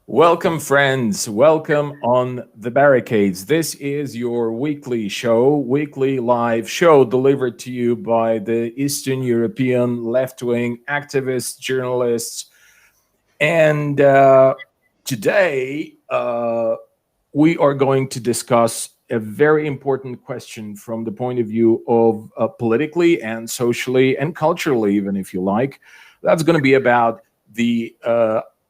Welcome, friends. Welcome on the barricades. This is your weekly live show delivered to you by the Eastern European left-wing activists, journalists. And today we are going to discuss a very important question from the point of view of politically and socially and culturally, even if you like. That's going to be about the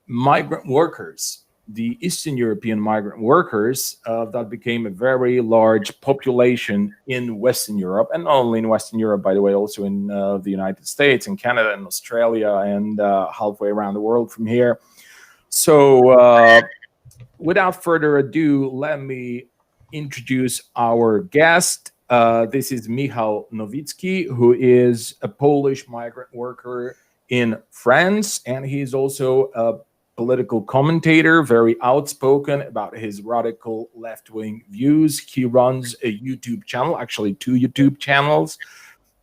migrant workers, the Eastern European migrant workers that became a very large population in Western Europe, and not only in Western Europe, by the way, also in the United States and Canada and Australia and halfway around the world from here. So without further ado, let me introduce our guest. This is Michał Nowicki, who is a Polish migrant worker in France, and he's also a political commentator, very outspoken about his radical left-wing views. He runs a YouTube channel, actually 2 YouTube channels,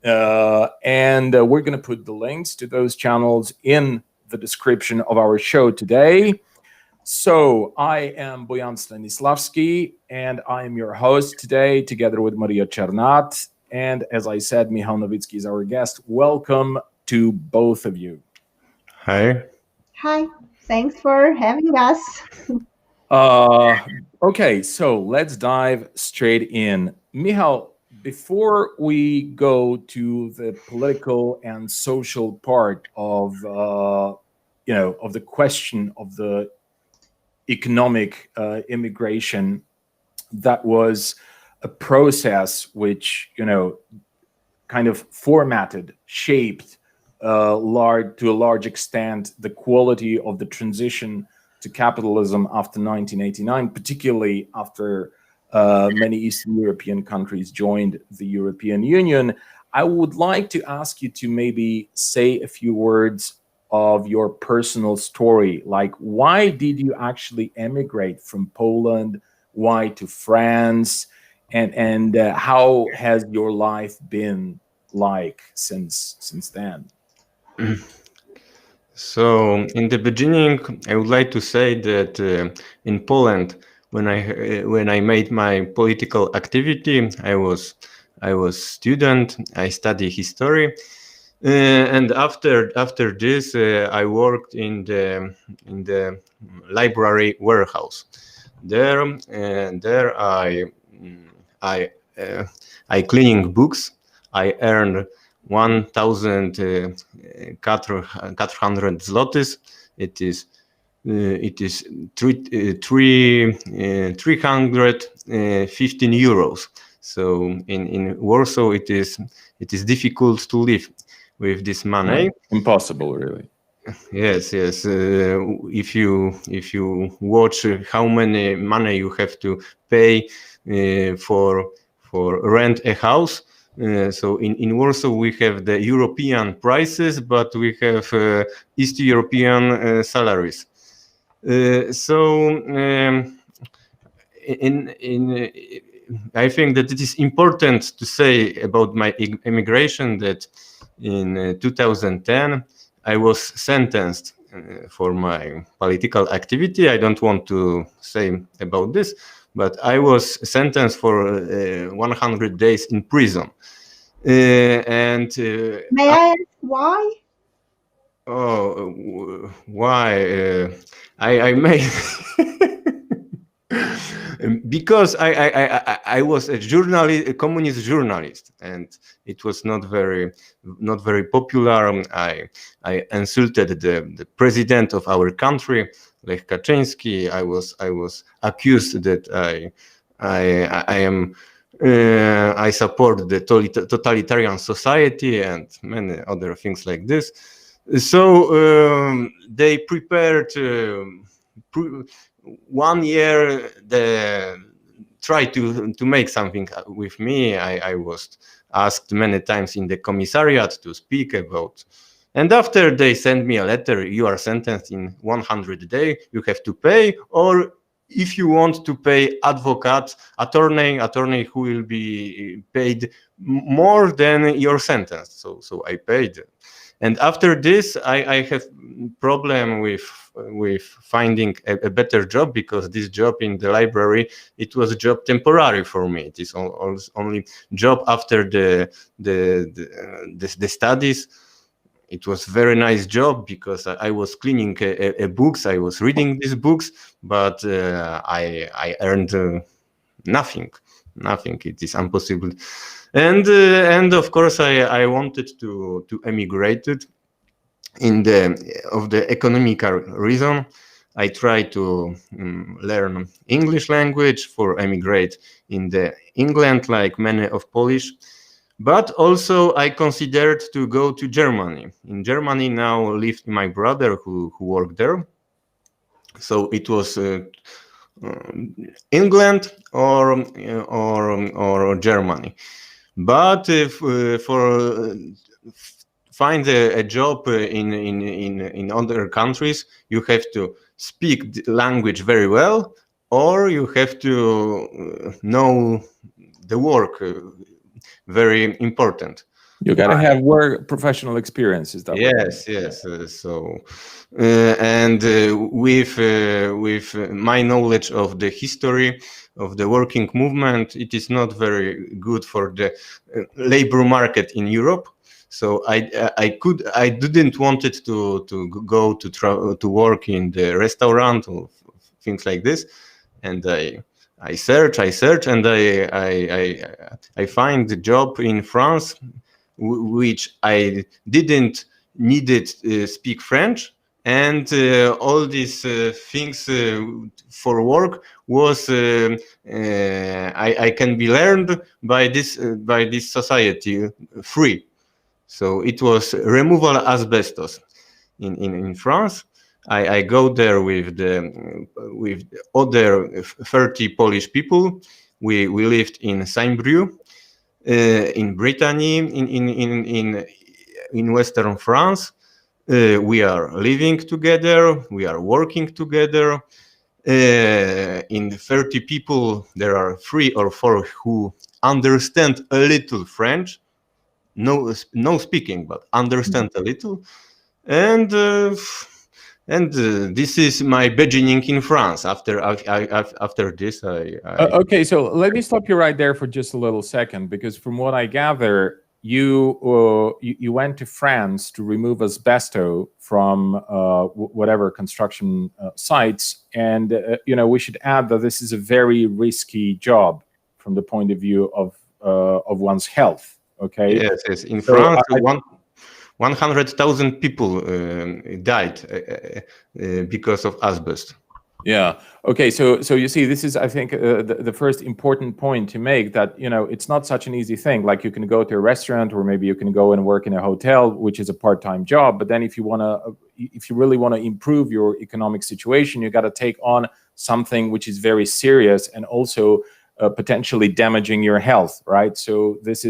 and we're going to put the links to those channels in the description of our show today. So I am Bojan Stanislavski, and I am your host today, together with Maria Chernat. And as I said, Michał Nowicki is our guest. Welcome to both of you. Hi. Hi. Thanks for having us. Okay, so let's dive straight in. Michał, before we go to the political and social part of of the question of the economic immigration, that was a process which kind of formatted, shaped to a large extent the quality of the transition to capitalism after 1989, particularly after many Eastern European countries joined the European Union. I would like to ask you to maybe say a few words of your personal story. Like, why did you actually emigrate from Poland? Why to France? And how has your life been like since then? So in the beginning, I would like to say that in Poland, when I made my political activity, I was student. I study history, and after this, I worked in the library warehouse. There I cleaning books. I earned 1,400 zlotys. It is 315 euros. So in Warsaw, it is difficult to live with this money. Impossible, really. Yes. If you watch how many money you have to pay for rent a house. So in Warsaw we have the European prices, but we have East European salaries. I think that it is important to say about my immigration that in 2010 I was sentenced for my political activity. I don't want to say about this, but I was sentenced for 100 days in prison. May I ask why? Oh, why? I made because I was a journalist, a communist journalist, and it was not very popular. I insulted the president of our country, Lech Kaczyński. I was accused that I support the totalitarian society and many other things like this. So they prepared 1 year. They tried to make something with me. I was asked many times in the commissariat to speak about. And after they sent me a letter, you are sentenced in 100 days, you have to pay, or if you want to pay attorney who will be paid more than your sentence. So I paid. And after this, I have problem with finding a better job, because this job in the library, it was a job temporary for me. It is only job after the studies. It was very nice job because I was cleaning books, I was reading these books, but I earned nothing. It is impossible. And of course I wanted to emigrate it of the economical reason. I tried to learn English language for emigrate in the England, like many of Polish. But also I considered to go to Germany. In Germany now lived my brother who worked there. So it was England or Germany. But for find a job in other countries, you have to speak the language very well, or you have to know the work. Very important. You got to have work professional experience. Is that yes? With my knowledge of the history of the working movement, it is not very good for the labor market in Europe. So I didn't wanted to go to work in the restaurant or things like this, and I search, and I find the job in France, which I didn't needed speak French, and all these things for work was I can be learned by this society free. So it was removal asbestos in France. I go there with other 30 Polish people. We lived in Saint-Brieuc, in Brittany, in Western France. We are living together. We are working together. In 30 people, there are 3 or 4 who understand a little French. No speaking, but understand a little. And this is my beginning in France. After this, okay. So let me stop you right there for just a little second, because from what I gather, you went to France to remove asbestos from whatever construction sites, and we should add that this is a very risky job from the point of view of one's health. Okay. Yes. In France, 100,000 people died because of asbestos. Yeah. Okay. So you see, this is, I think, the first important point to make, that it's not such an easy thing. Like, you can go to a restaurant, or maybe you can go and work in a hotel, which is a part-time job. But then if you really want to improve your economic situation, you got to take on something which is very serious and also potentially damaging your health, right? So this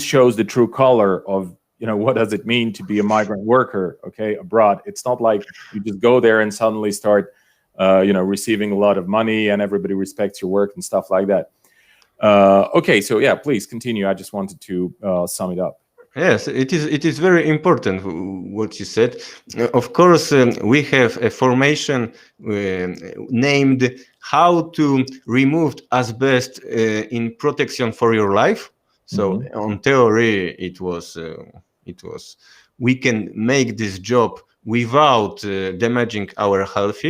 shows the true color of what does it mean to be a migrant worker, okay, abroad. It's not like you just go there and suddenly start receiving a lot of money and everybody respects your work and stuff like that. Okay, so yeah, please continue. I just wanted to sum it up. Yes, it is very important what you said. Of course, we have a formation named how to remove asbestos in protection for your life. So on theory, it was we can make this job without damaging our health.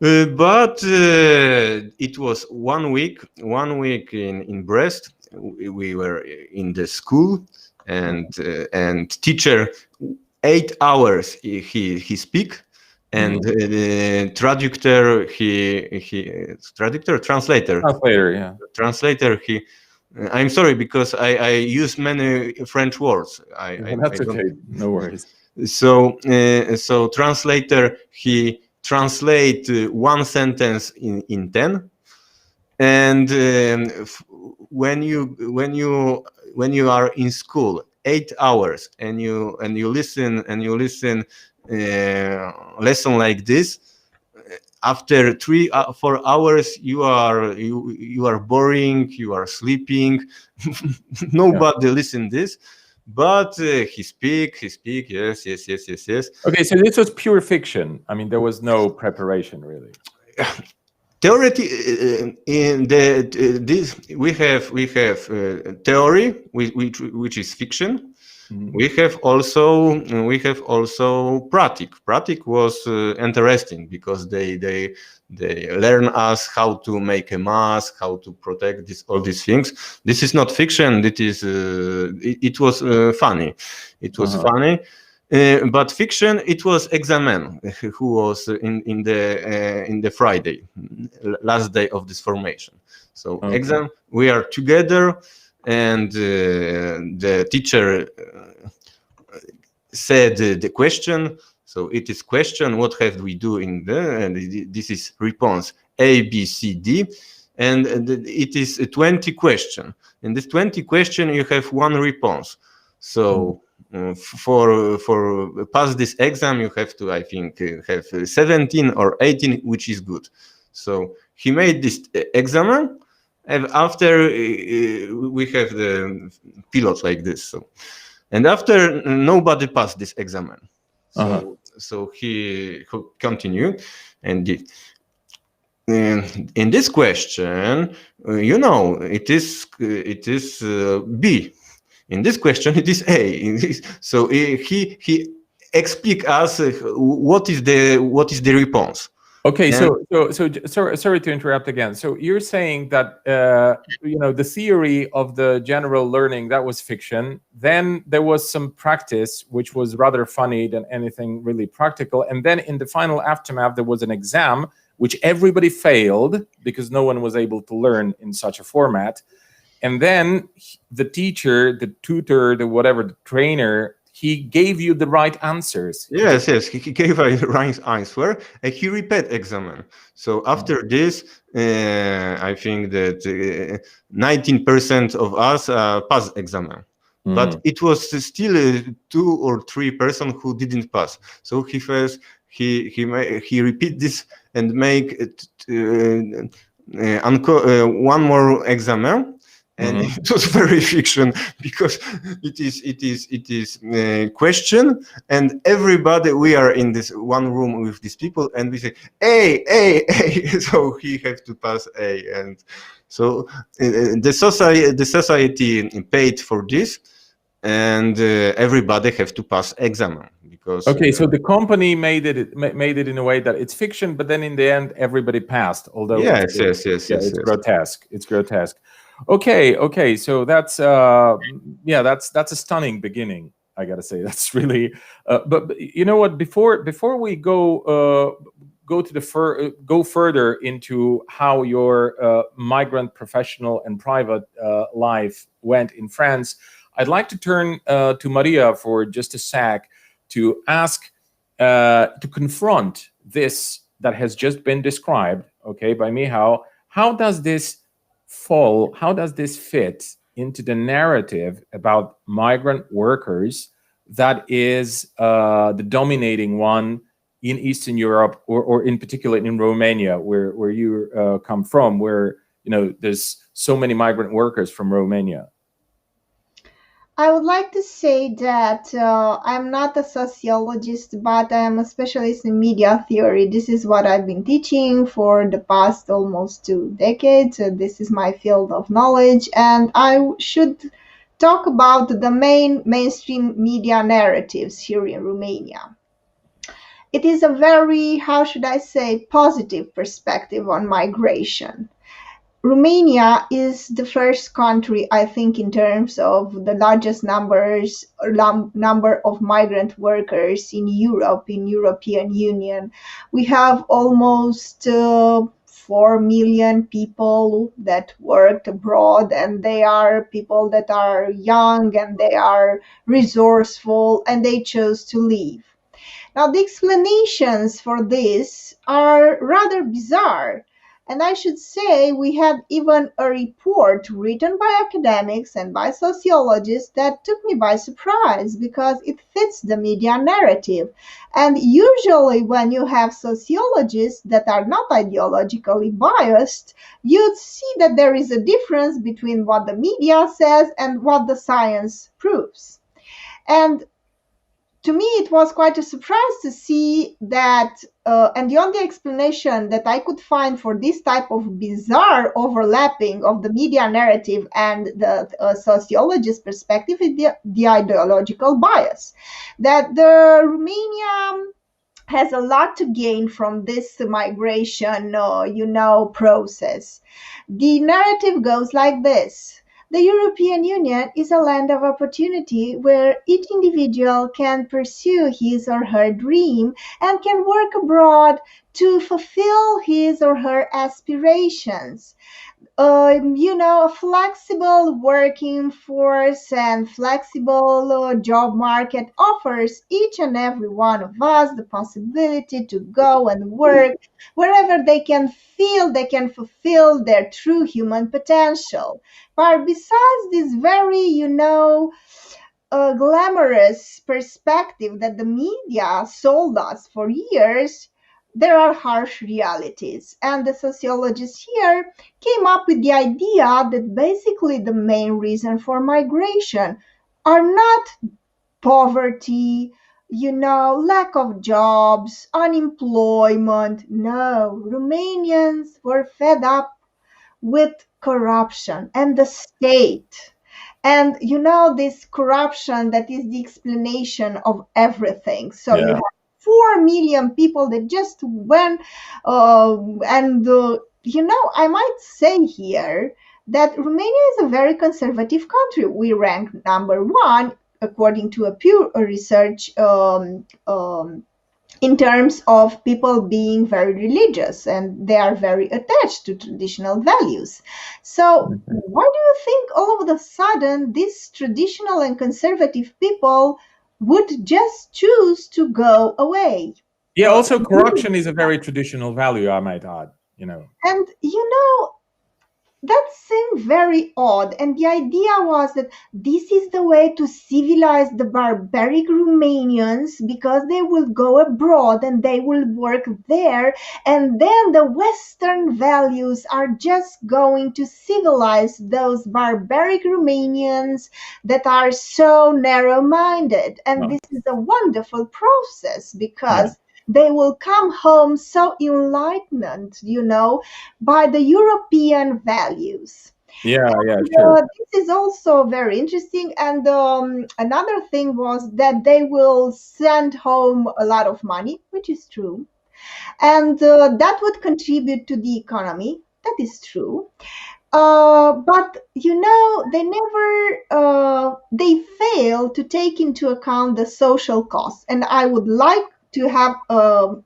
But it was 1 week in Brest. We were in the school, and teacher 8 hours he speak, and translator he. I'm sorry, because I use many French words. That's okay. No worries. So translator, he translate one sentence in 10, and when you are in school 8 hours and you listen lesson like this, after 4 hours you are boring, you are sleeping. Nobody listen this, but he speak, yes. Okay, so this was pure fiction. I mean, there was no preparation really. Theoretically, in this we have theory, which is fiction. Mm-hmm. We have also practice. Practice was interesting because they learn us how to make a mask, how to protect all these things. This is not fiction. It was funny. It was funny. But fiction, it was examen, who was in the Friday, last day of this formation. So exam, we are together, and the teacher said the question. So it is question, what have we do in the, and this is response A, B, C, D, and it is 20 question. In this 20 question, you have one response. So for pass this exam, you have to, I think, have 17 or 18, which is good. So he made this exam, and after we have the pilot like this. So, and after nobody passed this exam. So he continued, and in this question, it is B. In this question, it is A. So he explic us what is the response. Okay, so sorry to interrupt again. So you're saying that the theory of the general learning, that was fiction. Then there was some practice, which was rather funny than anything really practical. And then in the final aftermath, there was an exam which everybody failed because no one was able to learn in such a format. And then the teacher, the tutor, the trainer, he gave you the right answers. Yes, he gave a right answer, and he repeat exam. So after this, I think that 19% of us pass exam. But it was still 2 or 3% who didn't pass. So he repeat this and make one more exam. And it was very fiction because it is question, and everybody, we are in this one room with these people, and we say A. So he have to pass A, and so the society paid for this, and everybody have to pass exam because. So the company made it in a way that it's fiction, but then in the end everybody passed. Although yes. Grotesque. It's grotesque. Okay. So that's a stunning beginning. I gotta say that's really. But you know what? Before we go further into how your migrant professional and private life went in France, I'd like to turn to Maria for just a sec to ask to confront this that has just been described, by Michał. How does this fit into the narrative about migrant workers that is the dominating one in Eastern Europe, or in particular in Romania, where you come from, where there's so many migrant workers from Romania? I would like to say that I'm not a sociologist, but I'm a specialist in media theory. This is what I've been teaching for the past almost 2 decades. This is my field of knowledge, and I should talk about the mainstream media narratives here in Romania. It is a very, positive perspective on migration. Romania is the first country, I think, in terms of the largest number of migrant workers in Europe, in European Union. We have almost 4 million people that worked abroad, and they are people that are young and they are resourceful, and they chose to leave. Now, the explanations for this are rather bizarre. And I should say we had even a report written by academics and by sociologists that took me by surprise because it fits the media narrative. And usually when you have sociologists that are not ideologically biased, you'd see that there is a difference between what the media says and what the science proves. And to me, it was quite a surprise to see that, and the only explanation that I could find for this type of bizarre overlapping of the media narrative and the sociologist perspective is the ideological bias. That the Romania has a lot to gain from this migration, process. The narrative goes like this. The European Union is a land of opportunity where each individual can pursue his or her dream and can work abroad to fulfill his or her aspirations. A flexible working force and flexible job market offers each and every one of us the possibility to go and work wherever they can feel they can fulfill their true human potential. But besides this very, glamorous perspective that the media sold us for years, there are harsh realities. And the sociologists here came up with the idea that basically the main reason for migration are not poverty, lack of jobs, unemployment. No, Romanians were fed up with corruption and the state. And this corruption that is the explanation of everything. So you have 4 million people that just went, I might say here that Romania is a very conservative country. We rank number 1 according to a Pew Research in terms of people being very religious, and they are very attached to traditional values. So why do you think all of a sudden these traditional and conservative people would just choose to go away? Yeah, also corruption is a very traditional value, I might add, And that seemed very odd, and the idea was that this is the way to civilize the barbaric Romanians because they will go abroad and they will work there, and then the Western values are just going to civilize those barbaric Romanians that are so narrow-minded. And this is a wonderful process because they will come home so enlightened, by the European values. Sure. This is also very interesting. And another thing was that they will send home a lot of money, which is true. And that would contribute to the economy. That is true. But they never they fail to take into account the social costs. And I would like to have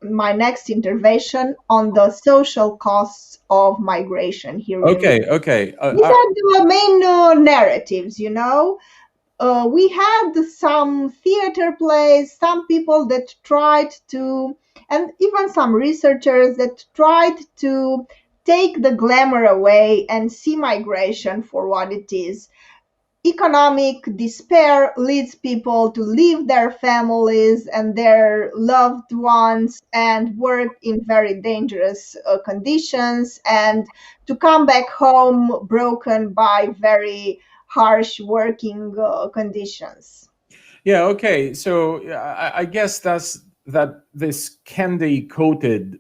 my next intervention on the social costs of migration here. Okay. These are the main narratives, we had some theater plays, some people that tried to, and even some researchers that tried to take the glamour away and see migration for what it is. Economic despair leads people to leave their families and their loved ones and work in very dangerous conditions, and to come back home broken by very harsh working conditions. Yeah, okay. So I guess that this candy-coated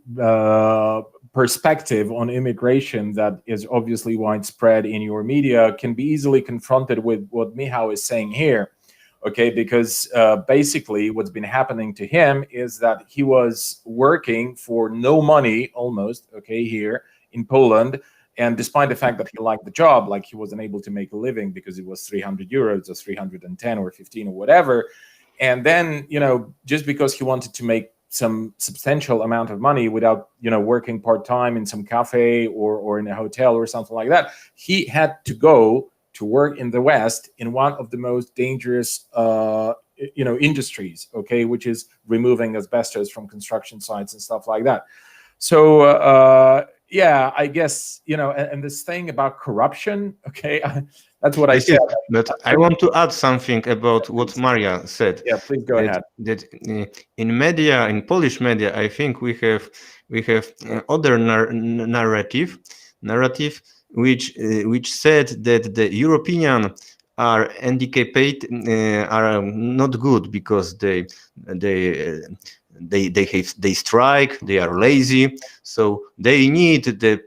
perspective on immigration that is obviously widespread in your media can be easily confronted with what Michał is saying here, okay? Because basically what's been happening to him is that he was working for no money almost, okay, here in Poland. And despite the fact that he liked the job, like he wasn't able to make a living because it was 300 euros or 310 or 15 or whatever. And then, just because he wanted to make some substantial amount of money without, working part-time in some cafe or in a hotel or something like that, he had to go to work in the West in one of the most dangerous, industries, okay, which is removing asbestos from construction sites and stuff like that. So yeah, I guess, and this thing about corruption, okay, that's what I Yes, said. but I want to add something about what Maria said. Yeah, please go ahead. That in media, in Polish media, I think we have other narrative which said that the European are handicapped, are not good because they strike, they are lazy, so they need the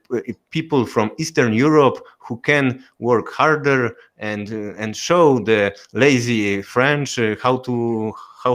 people from Eastern Europe who can work harder and show the lazy French how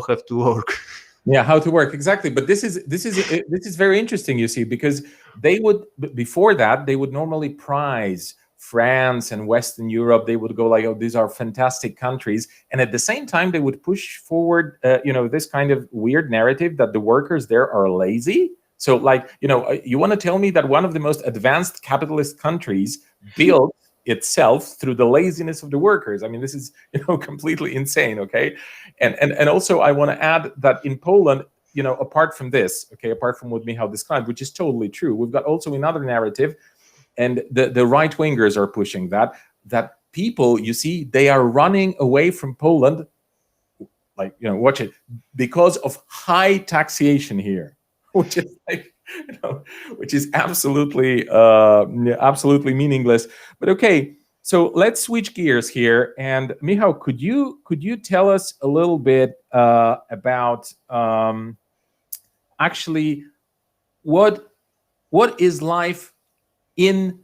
have to work. Yeah, how to work, exactly. But this is very interesting, you see, because they would, before that, they would normally prize France and Western Europe. They would go like, oh, these are fantastic countries, and at the same time they would push forward this kind of weird narrative that the workers there are lazy. So like, you want to tell me that one of the most advanced capitalist countries built itself through the laziness of the workers? I mean, this is completely insane. Okay, and also I want to add that in Poland, apart from this, okay, apart from what Michał described, which is totally true, we've got also another narrative, and the right wingers are pushing that people, you see, they are running away from Poland, like, watch it, because of high taxation here, which is like, which is absolutely meaningless. But okay, so let's switch gears here. And Michał, could you tell us a little bit about actually what is life in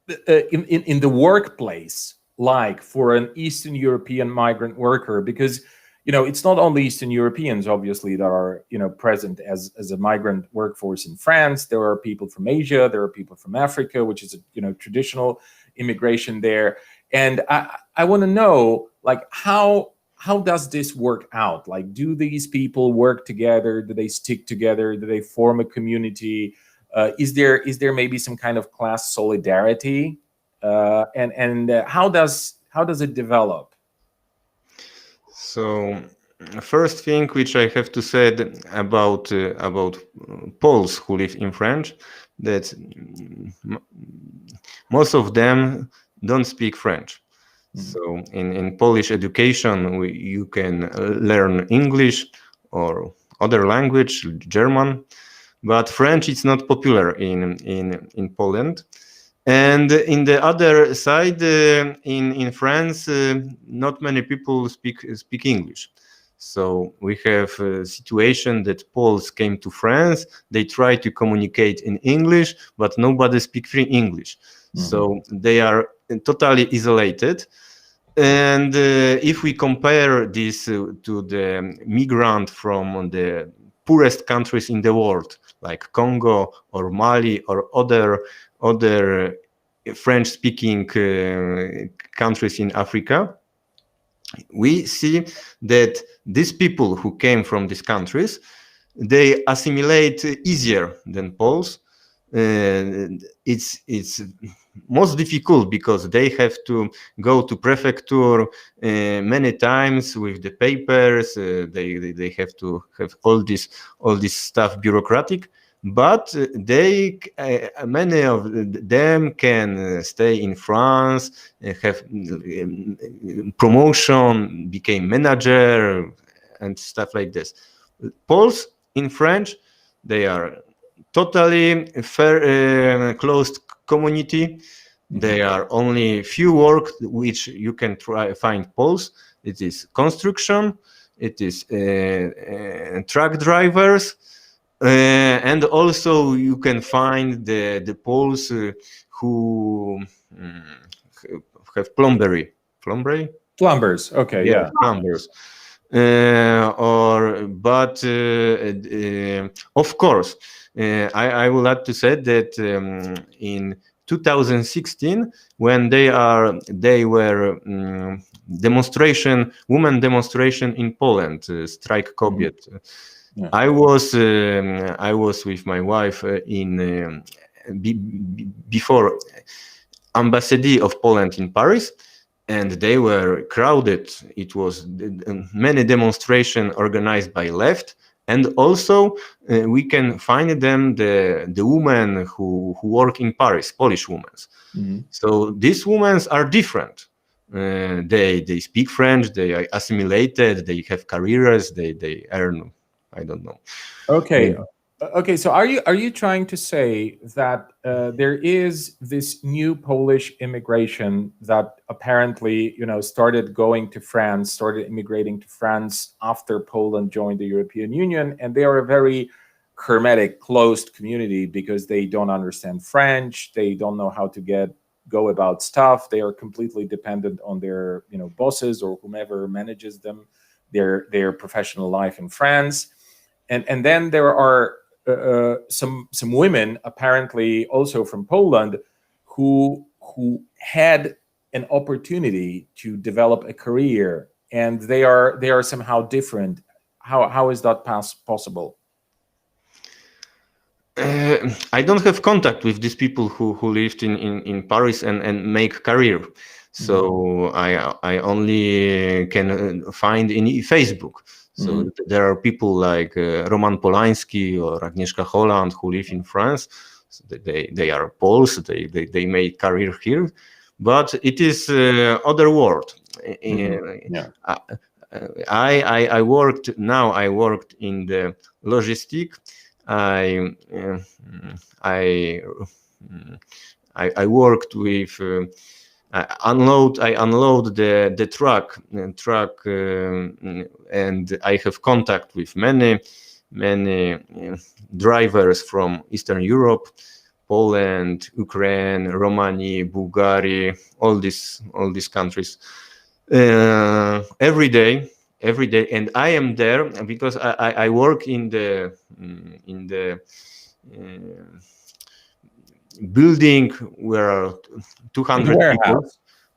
the workplace like for an Eastern European migrant worker? Because it's not only Eastern Europeans, obviously, that are present as a migrant workforce in France. There are people from Asia, there are people from Africa, which is a traditional immigration there. And I want to know, like, how does this work out? Like, do these people work together? Do they stick together? Do they form a community? Is there maybe some kind of class solidarity? And how does it develop? So, first thing which I have to say about Poles who live in France, that most of them don't speak French. So in Polish education, you can learn English or other language, German, but French is not popular in Poland. And in the other side, in France, not many people speak English. So we have a situation that Poles came to France, they try to communicate in English, but nobody speaks free English. So they are totally isolated. And if we compare this to the migrant from the poorest countries in the world, like Congo or Mali or other French-speaking countries in Africa, we see that these people who came from these countries, they assimilate easier than Poles. It's most difficult because they have to go to prefecture many times with the papers. They have to have all this stuff bureaucratic. But many of them can stay in France, have promotion, became manager, and stuff like this. Poles in French, they are totally closed community. They are only few work which you can find Poles. It is construction, it is truck drivers. And also you can find the Poles who have plumbers. Okay, yeah. Plumbers. Of course, I would like to say that in 2016, when they were women demonstration in Poland, strike kobiet. Yeah. I was with my wife in before embassy of Poland in Paris, and they were crowded. It was many demonstrations organized by left And also we can find them the women who work in Paris, Polish women. So these women are different. They speak French, they are assimilated, they have careers, they earn, I don't know. Okay. Okay, so are you trying to say that there is this new Polish immigration that apparently, started going to France, started immigrating to France after Poland joined the European Union, and they are a very hermetic, closed community because they don't understand French, they don't know how to go about stuff, they are completely dependent on their bosses or whomever manages them, their professional life in France, and then there are some women apparently also from Poland who had an opportunity to develop a career, and they are somehow different. How is that possible? I don't have contact with these people who lived in Paris and make career. So I only can find in Facebook. So there are people like Roman Polański or Agnieszka Holland who live in France. So they are Poles. They made career here, but it is other world. I worked in the logistic. I worked with. I unload the truck, and I have contact with many drivers from Eastern Europe, Poland, Ukraine, Romania, Bulgaria, all these countries. Every day, and I am there because I work in the building where 200 people.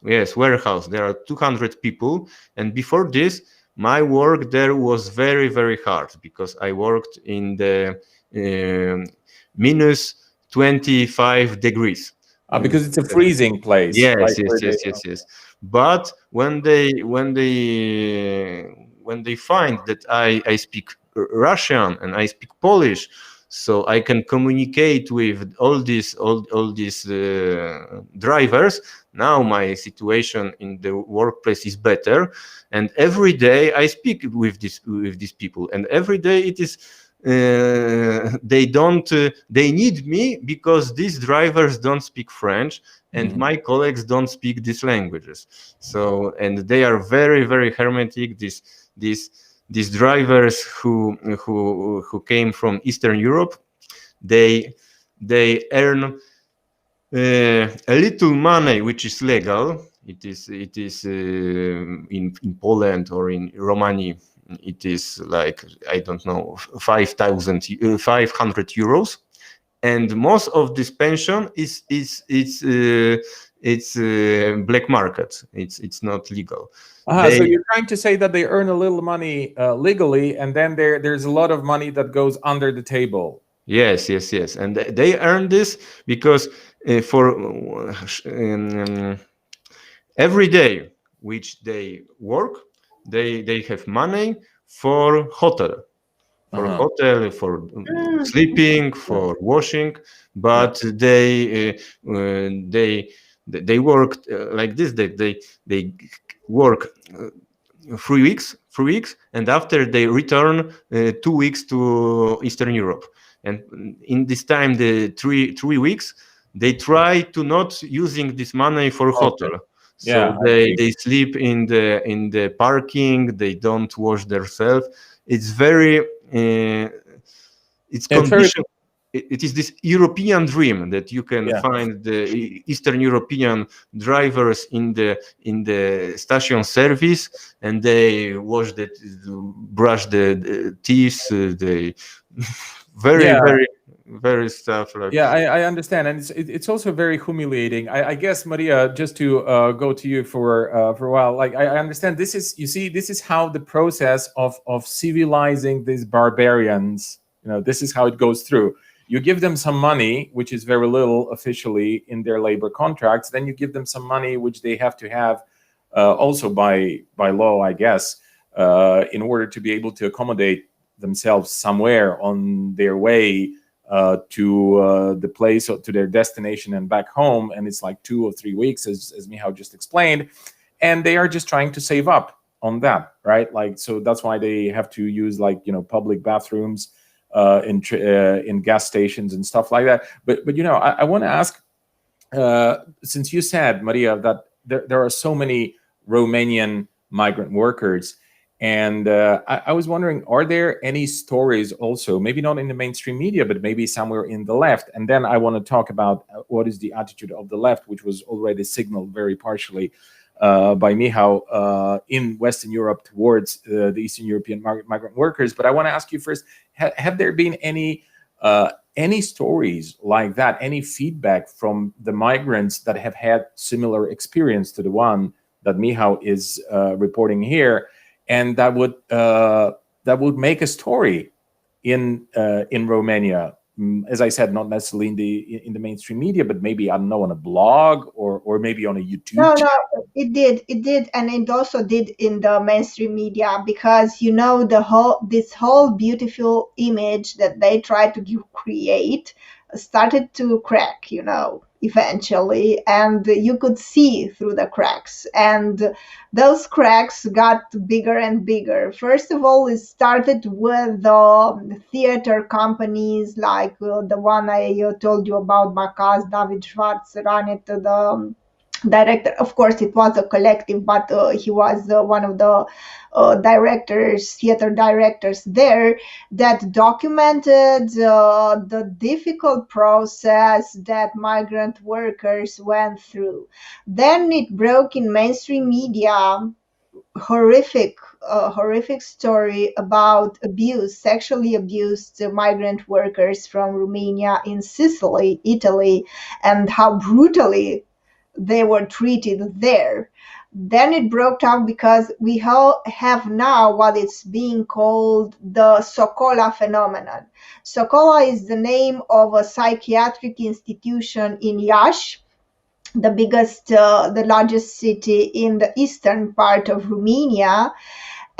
Yes, warehouse. There are 200 people, and before this, my work there was very, very hard because I worked in the minus 25 degrees. Because it's a freezing place. Yes. But when they find that I speak Russian and I speak Polish, so I can communicate with all these drivers. Now my situation in the workplace is better, and every day I speak with these people, and every day it is they need me because these drivers don't speak French, and my colleagues don't speak these languages. So, and they are very, very hermetic. These drivers who came from Eastern Europe, they earn a little money, which is legal. It is in Poland or in Romania. It is like, I don't know, 500 euros, and most of this pension is black market. It's not legal. So you're trying to say that they earn a little money legally, and then there's a lot of money that goes under the table. Yes, and they earn this because for every day which they work, they have money for hotel, for sleeping, for washing, but they work like this. They work 3 weeks, and after they return 2 weeks to Eastern Europe. And in this time, the three weeks, they try to not using this money for hotel. So they sleep in the parking. They don't wash themselves. It's very condition. It is this European dream that you can find the Eastern European drivers in the station service, and they brush the teeth. They very stuff like I understand, and it's also very humiliating. I guess, Maria, just to go to you for a while, like I understand this is how the process of civilizing these barbarians, this is how it goes through. You give them some money, which is very little officially in their labor contracts. Then you give them some money, which they have to have also by law, I guess, in order to be able to accommodate themselves somewhere on their way to the place or to their destination and back home, and it's like 2 or 3 weeks, as Michał just explained, and they are just trying to save up on that, right? Like, so that's why they have to use, like, you know, public bathrooms in gas stations and stuff like that. But you know, I want to ask, since you said, Maria, that there are so many Romanian migrant workers, and I was wondering, are there any stories also, maybe not in the mainstream media, but maybe somewhere in the left? And then I want to talk about what is the attitude of the left, which was already signaled very partially by Michał in Western Europe towards the Eastern European migrant workers. But I want to ask you first, have there been any stories like that, any feedback from the migrants that have had similar experience to the one that Michał is reporting here, and that would make a story in Romania? As I said, not necessarily in the mainstream media, but maybe, I don't know, on a blog or maybe on a YouTube channel. No, it did, and it also did in the mainstream media, because, you know, this whole beautiful image that they tried to create started to crack, you know, eventually, and you could see through the cracks, and those cracks got bigger and bigger. First of all, it started with the theater companies, like the one I told you about, Bacaz, David Schwartz ran it, the director. Of course, it was a collective, but he was one of the theater directors there, that documented the difficult process that migrant workers went through. Then it broke in mainstream media, horrific story about sexually abused migrant workers from Romania in Sicily, Italy, and how brutally they were treated there. Then it broke out because we have now what is being called the Socola phenomenon. Socola is the name of a psychiatric institution in Iași, the largest city in the eastern part of Romania.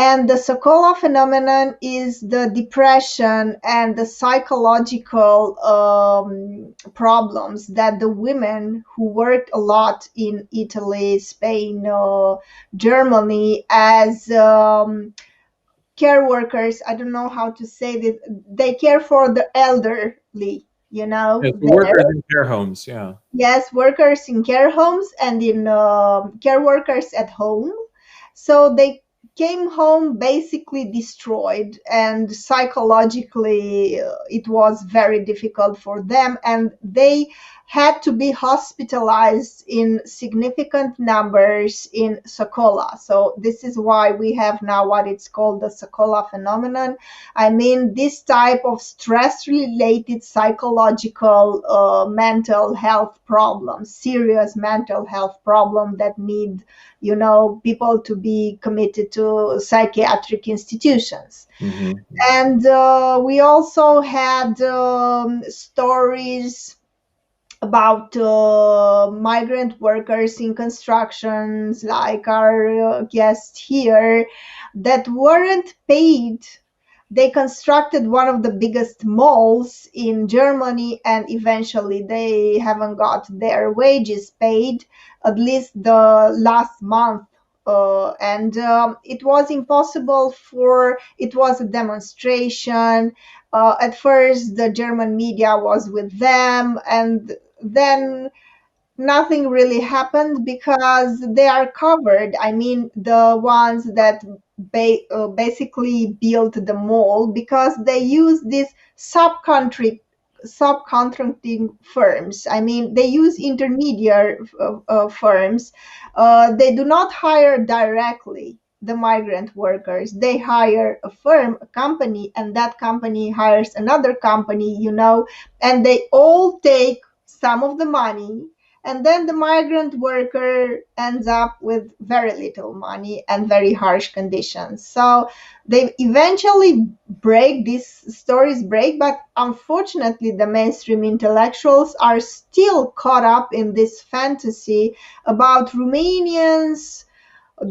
And the Socola phenomenon is the depression and the psychological problems that the women who worked a lot in Italy, Spain, Germany as care workers, I don't know how to say this, they care for the elderly, you know. Yes, workers in care homes, yeah. Yes, workers in care homes and in care workers at home. So they came home basically destroyed, and psychologically it was very difficult for them, and they had to be hospitalized in significant numbers in Socola. So this is why we have now what it's called the Socola phenomenon. I mean, this type of stress-related psychological mental health problems, serious mental health problem that need, you know, people to be committed to psychiatric institutions. Mm-hmm. And we also had stories about migrant workers in constructions, like our guest here, that weren't paid. They constructed one of the biggest malls in Germany, and eventually they haven't got their wages paid, at least the last month. And it was impossible it was a demonstration. At first, the German media was with them, and then nothing really happened because they are covered. I mean, the ones that basically built the mall, because they use these subcontracting firms. I mean, they use intermediary firms. They do not hire directly the migrant workers. They hire a firm, a company, and that company hires another company, you know, and they all take some of the money, and then the migrant worker ends up with very little money and very harsh conditions. So they eventually these stories break, but unfortunately the mainstream intellectuals are still caught up in this fantasy about Romanians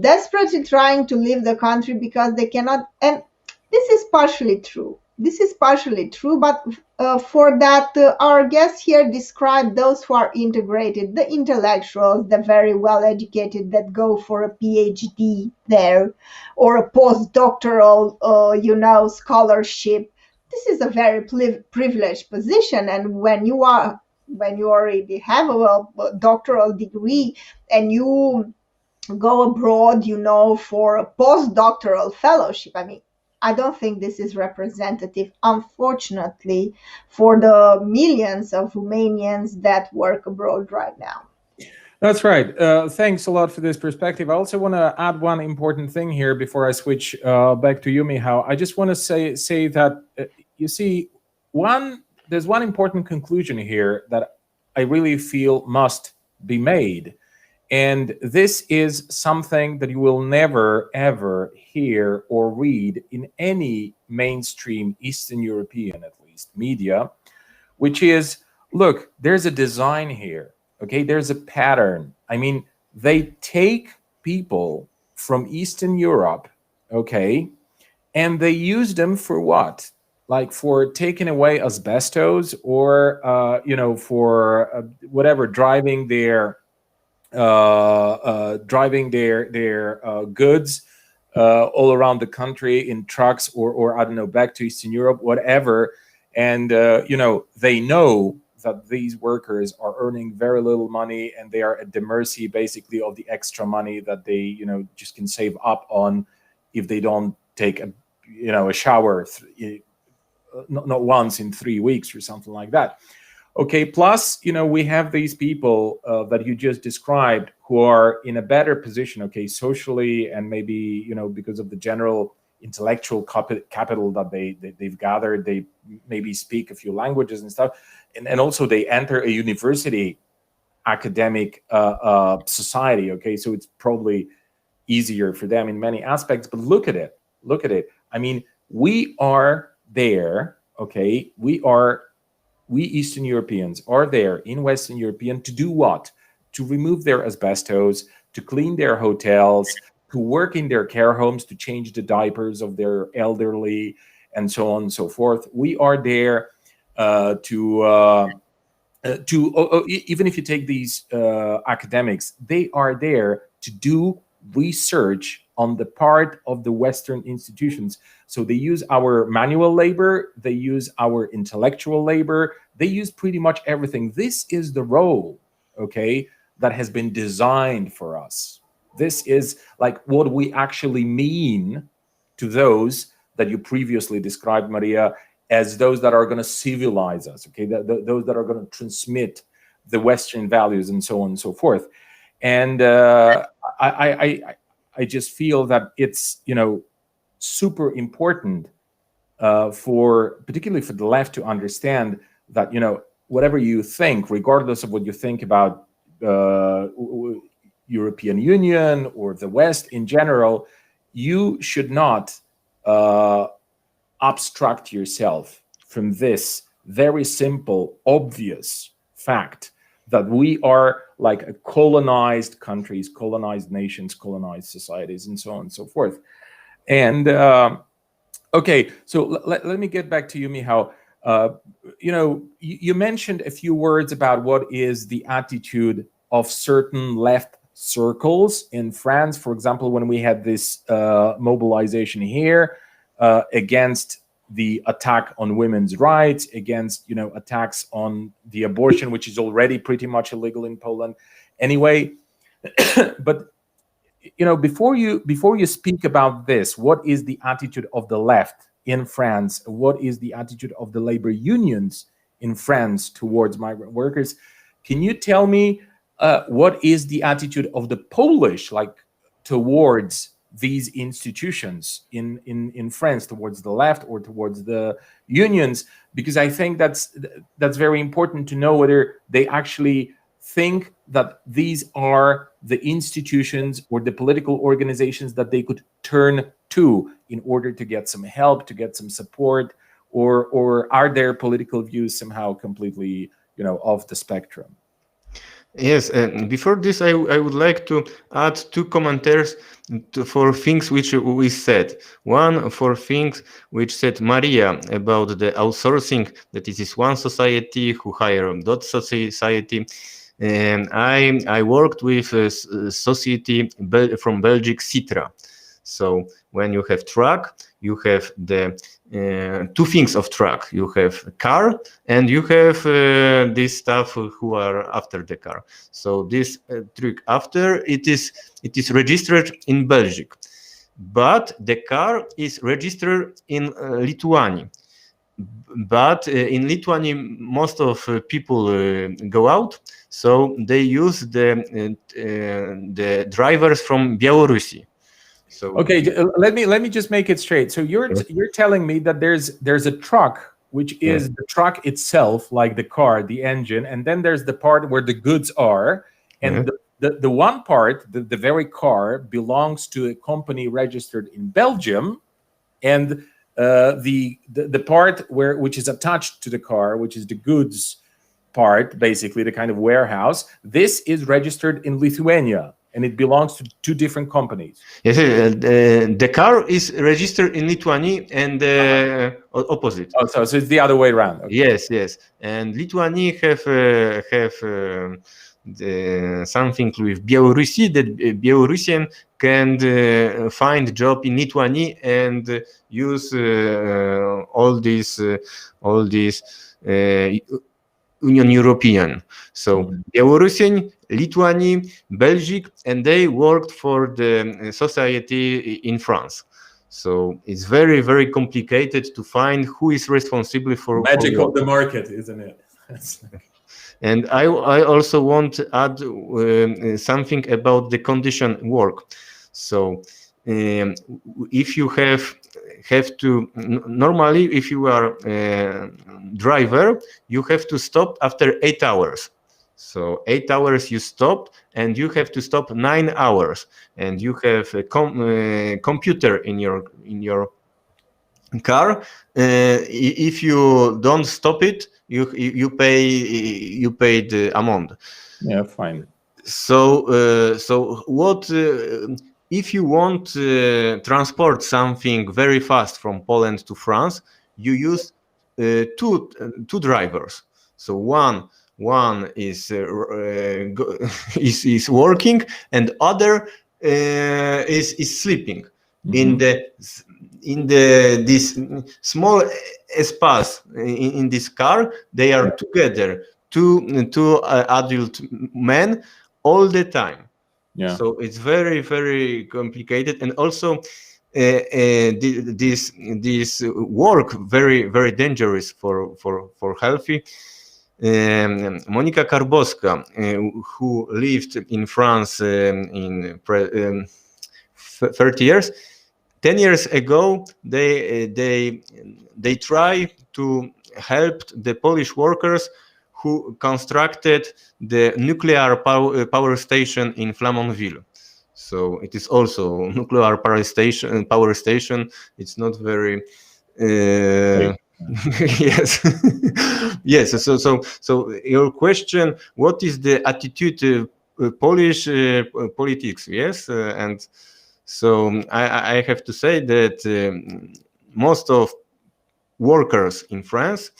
desperately trying to leave the country because they cannot. And this this is partially true. This is partially true, but for that, our guests here describe those who are integrated, the intellectuals, the very well-educated that go for a PhD there, or a postdoctoral, scholarship. This is a very privileged position, and when you already have a doctoral degree and you go abroad, for a postdoctoral fellowship, I don't think this is representative, unfortunately, for the millions of Romanians that work abroad right now. That's right. Thanks a lot for this perspective. I also want to add one important thing here before I switch back to you, Michał. I just want to say that, you see, there's one important conclusion here that I really feel must be made. And this is something that you will never, ever hear or read in any mainstream Eastern European, at least, media, which is, look, there's a design here, okay? There's a pattern. I mean, they take people from Eastern Europe, okay, and they use them for what? Like for taking away asbestos or, for whatever, driving their goods all around the country in trucks or I don't know, back to Eastern Europe, whatever. And, they know that these workers are earning very little money and they are at the mercy basically of the extra money that they, just can save up on if they don't take a shower not once in 3 weeks or something like that. Okay, plus, we have these people that you just described who are in a better position, okay, socially, and maybe, because of the general intellectual capital that they've gathered, they maybe speak a few languages and stuff, and also they enter a university academic society, okay, so it's probably easier for them in many aspects, but look at it. I mean, we are there, okay, we Eastern Europeans are there in Western European to do what? To remove their asbestos, to clean their hotels, to work in their care homes, to change the diapers of their elderly, and so on and so forth. We are there even if you take these academics, they are there to do research on the part of the Western institutions. So they use our manual labor, they use our intellectual labor, they use pretty much everything. This is the role, okay, that has been designed for us. This is like what we actually mean to those that you previously described, Maria, as those that are going to civilize us, okay, those that are going to transmit the Western values and so on and so forth. And I just feel that it's, super important particularly for the left to understand that, whatever you think, regardless of what you think about European Union or the West in general, you should not abstract yourself from this very simple, obvious fact that we are like a colonized countries, colonized nations, colonized societies, and so on and so forth. And okay, so let me get back to you, Michał. You mentioned a few words about what is the attitude of certain left circles in France. For example, when we had this mobilization here against the attack on women's rights, against attacks on the abortion, which is already pretty much illegal in Poland anyway. But before you speak about this, what is the attitude of the left in France? What is the attitude of the labor unions in France towards migrant workers? Can you tell me what is the attitude of the Polish, like, towards these institutions in France, towards the left or towards the unions? Because I think that's very important to know whether they actually think that these are the institutions or the political organizations that they could turn to in order to get some help, to get some support, or are their political views somehow completely off the spectrum? Yes, before this, I would like to add two commentaries for things which we said. One for things which said Maria about the outsourcing, that it is one society who hire that society. And I worked with a society from Belgium, Citra. So when you have truck, you have the two things of truck. You have car and you have this stuff who are after the car. So this truck after it is registered in Belgium, but the car is registered in Lithuania. But in Lithuania, most of people go out, so they use the drivers from Belarus. So Okay, let me just make it straight. So you're telling me that there's a truck which is the truck itself, like the car, the engine, and then there's the part where the goods are, and the one part, the very car, belongs to a company registered in Belgium, and the part which is attached to the car, which is the goods part, basically the kind of warehouse, this is registered in Lithuania. And it belongs to two different companies. Yes, the car is registered in Lithuania and opposite. Oh, so it's the other way around. Okay. Yes, and Lithuania have something with Belarusi, that Belarusian can find job in Lithuania and use all these Union European. So Belarusian, Lithuania, Belgium, and they worked for the society in France. So it's very, very complicated to find who is responsible for magic of the market, isn't it? And I also want to add something about the condition work. So if you have to, normally if you are a driver, you have to stop after 8 hours. So 8 hours you stop, and you have to stop 9 hours, and you have a computer in your car. If you don't stop it, you pay the amount. Yeah, fine. So what if you want to transport something very fast from Poland to France? You use two drivers. So one is is working, and other is sleeping. In this small espace in this car, they are together, two adult men all the time. Yeah. So it's very, very complicated, and also this work very, very dangerous for healthy. Monika Karbowska, who lived in France in 30 years. 10 years ago, they try to help the Polish workers who constructed the nuclear power station in Flamanville. So it is also nuclear power station. It's not very. Yes. Yes. So your question: what is the attitude of Polish politics? Yes, and. So I have to say that most of workers in France,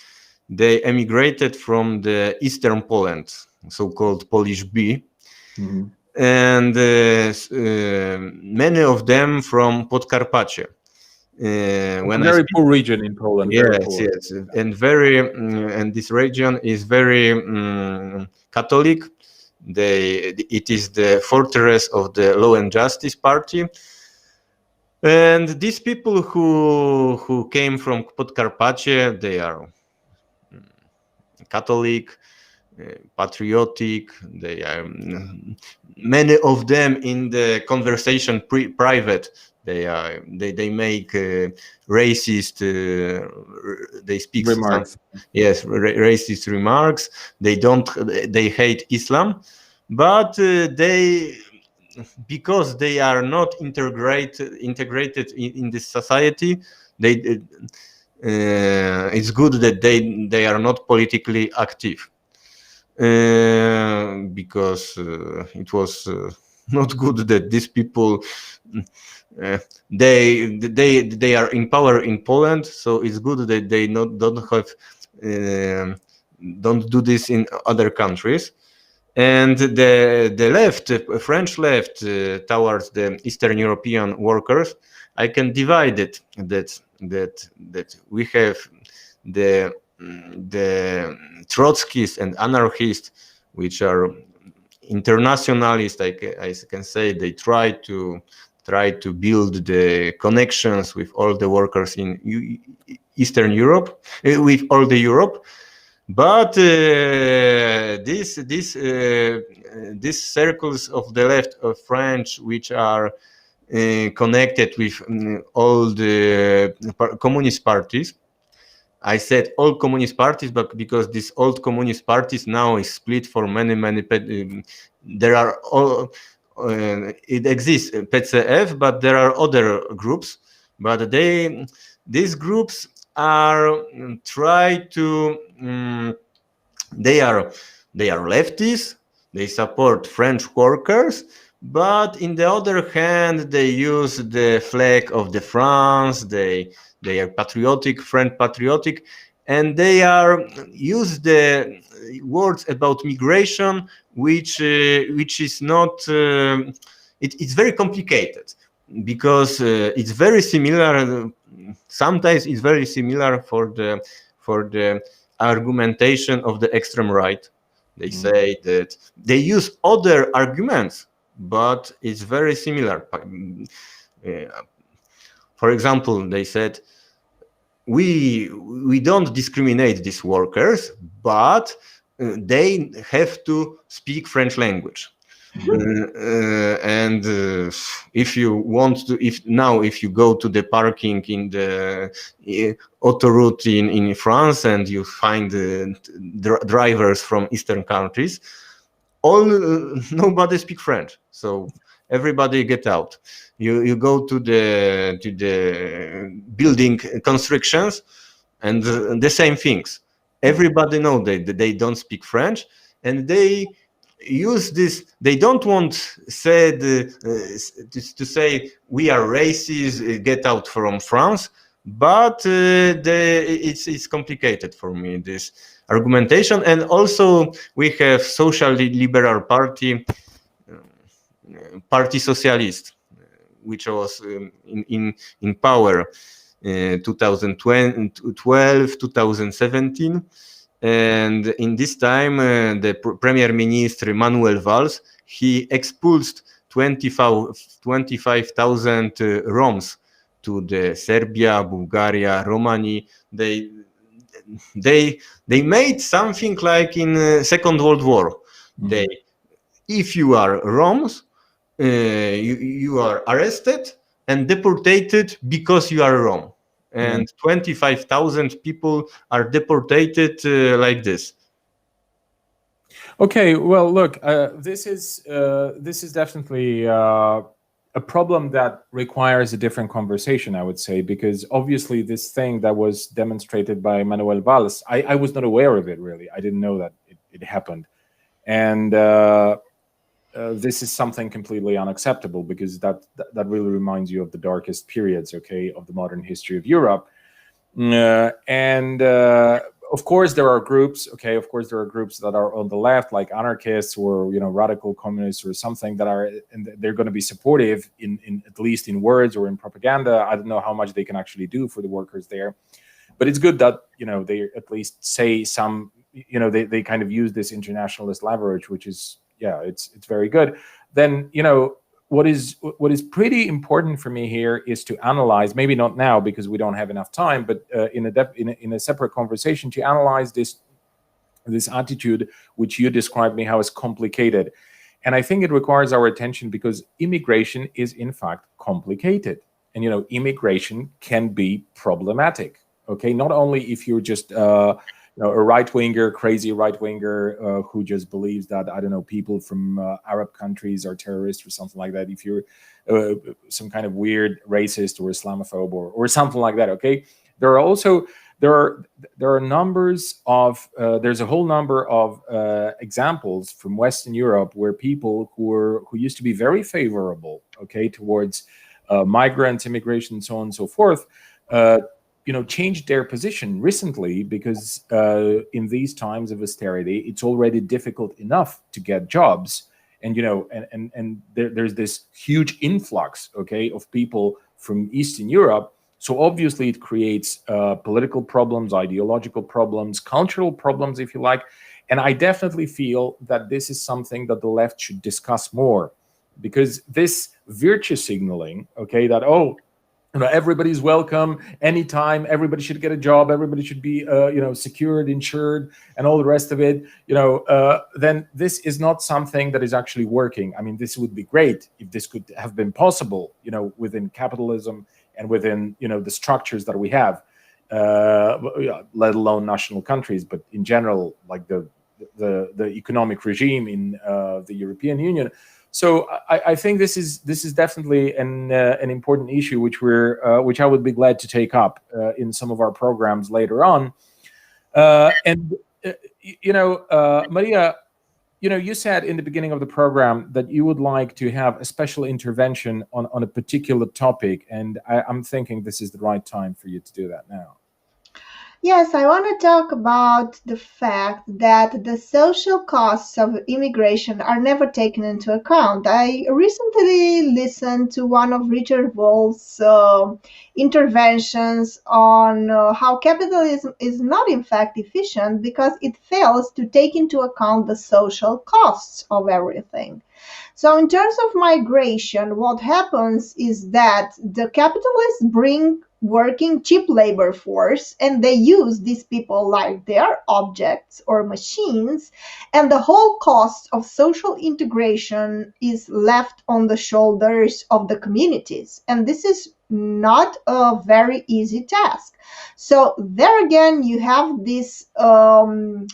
they emigrated from the Eastern Poland, so-called Polish B, and many of them from Podkarpacie. Very poor region in Poland. Yes, and and this region is very Catholic. It is the fortress of the Law and Justice Party, and these people who came from Podkarpacie, they are Catholic, patriotic. They are many of them in the conversation private. They make racist. They speak remarks. Yes, racist remarks. They hate Islam, but because they are not integrated in this society. It's good that they are not politically active. because it was not good that these people they are in power in Poland, so it's good that they don't do this in other countries. And the left, the French left, towards the Eastern European workers, I can divide it that we have the Trotskyists and anarchists, which are internationalists. I can say they try to build the connections with all the workers in Eastern Europe, with all the Europe. But these circles of the left of French, which are connected with all the communist parties. I said all communist parties, but because these old communist parties now is split for many. There are all. It exists PCF, but there are other groups. But these groups are try to. They are leftists. They support French workers, but in the other hand, they use the flag of the France. They are patriotic, French patriotic, and they are use the words about migration, which is not. It's very complicated because it's very similar. Sometimes it's very similar for the argumentation of the extreme right. They say that they use other arguments, but it's very similar. For example, they said, we don't discriminate these workers, but they have to speak French language. And if you want to, if you go to the parking in the autoroute in France and you find drivers from Eastern countries, nobody speak French, so everybody get out. You go to the building constructions and the same things. Everybody know they don't speak French, and they use this. They don't want to say we are racist, get out from France, but it's complicated for me, this argumentation. And also we have social liberal party Socialist, which was in power 2012 2017. And in this time, the Premier Minister Manuel Valls, he expulsed 25,000 Roms to the Serbia, Bulgaria, Romania. They made something like in Second World War. If you are Roms, you are arrested and deported because you are Rom. And 25,000 people are deported like this. Okay, well, look, this is definitely a problem that requires a different conversation, I would say, because obviously this thing that was demonstrated by Manuel Valls, I was not aware of it, really. I didn't know that it happened. And this is something completely unacceptable, because that really reminds you of the darkest periods, okay, of the modern history of Europe. Of course, there are groups, okay, of course, there are groups that are on the left, like anarchists or, radical communists or something, that are, and they're going to be supportive in at least in words or in propaganda. I don't know how much they can actually do for the workers there, but it's good that, they at least say some, they kind of use this internationalist leverage, which is, it's very good. Then, what is pretty important for me here is to analyze, maybe not now because we don't have enough time, but in a separate conversation, to analyze this attitude which you described me how is complicated. And I think it requires our attention, because immigration is in fact complicated, and immigration can be problematic. Okay, not only if you're just a right-winger, crazy right-winger who just believes that, I don't know, people from Arab countries are terrorists or something like that. If you're some kind of weird racist or Islamophobe or something like that, okay? There are also there are numbers of there's a whole number of examples from Western Europe where people who used to be very favorable, okay, towards migrants, immigration, and so on and so forth, changed their position recently because in these times of austerity, it's already difficult enough to get jobs, and there's this huge influx, okay, of people from Eastern Europe. So obviously it creates political problems, ideological problems, cultural problems, if you like. And I definitely feel that this is something that the left should discuss more, because this virtue signaling, okay, that, everybody's welcome anytime, everybody should get a job, everybody should be, secured, insured, and all the rest of it, then this is not something that is actually working. I mean, this would be great if this could have been possible, within capitalism and within, the structures that we have, let alone national countries, but in general, like the economic regime in the European Union. So I think this is definitely an important issue, which I would be glad to take up in some of our programs later on. Maria, you said in the beginning of the program that you would like to have a special intervention on a particular topic, and I'm thinking this is the right time for you to do that now. Yes, I want to talk about the fact that the social costs of immigration are never taken into account. I recently listened to one of Richard Wolff's interventions on how capitalism is not in fact efficient because it fails to take into account the social costs of everything. So in terms of migration, what happens is that the capitalists bring working cheap labor force, and they use these people like they are objects or machines, and the whole cost of social integration is left on the shoulders of the communities, and this is not a very easy task. So there again you have this